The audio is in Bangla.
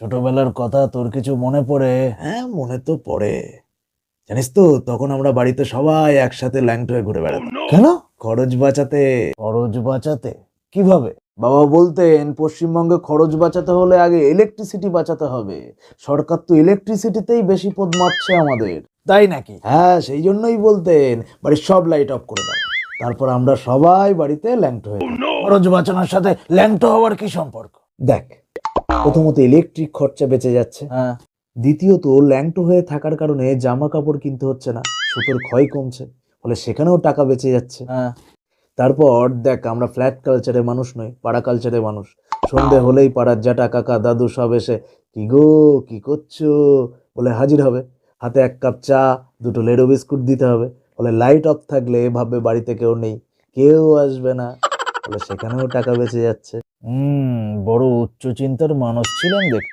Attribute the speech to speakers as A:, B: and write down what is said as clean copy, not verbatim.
A: ছোটবেলার কথা তোর কিছু মনে পড়ে?
B: হ্যাঁ, মনে তো পড়ে। জানিস তো, তখন আমরা বাড়িতে সবাই একসাথে ল্যাংটো হয়ে ঘুরে বেড়াতাম।
A: কেন?
B: খরচ বাঁচাতে।
A: খরচ বাঁচাতে? কিভাবে?
B: বাবা বলতেন, পশ্চিমবঙ্গে খরচ বাঁচাতে হলে আগে ইলেকট্রিসিটি বাঁচাতে হবে। সরকার তো ইলেকট্রিসিটিতেই বেশি পদ মারছে আমাদের।
A: তাই নাকি?
B: হ্যাঁ, সেই জন্যই বলতেন বাড়ির সব লাইট অফ করে দাও, তারপর আমরা সবাই বাড়িতে ল্যাংটো হয়ে থাকি।
A: খরচ বাঁচানোর সাথে ল্যাংটো হওয়ার কি সম্পর্ক?
B: দেখ, প্রথমত ইলেকট্রিক খরচা বেঁচে যাচ্ছে,
A: হ্যাঁ।
B: দ্বিতীয়ত ল্যাংটো হয়ে থাকার কারণে জামা কাপড় কিনতে হচ্ছে না, সুতোর ক্ষয় কমছে, ফলে সেখানেও টাকা বেঁচে যাচ্ছে।
A: হ্যাঁ।
B: তারপর দেখ, আমরা ফ্ল্যাট কালচারের মানুষ নই, পাড়া কালচারের মানুষ। সন্ধে হলেই পাড়ার জ্যাঠা কাকা দাদু সব এসে কি গো, কি করছো বলে হাজির হবে। হাতে এক কাপ চা, দুটো লেডো বিস্কুট দিতে হবে। ফলে লাইট অফ থাকলে ভাববে বাড়িতে কেউ নেই, কেউ আসবে না, ফলে সেখানেও টাকা বেঁচে যাচ্ছে।
A: বড় উচ্চ চিন্তার মানুষ ছিলেন দেখছি।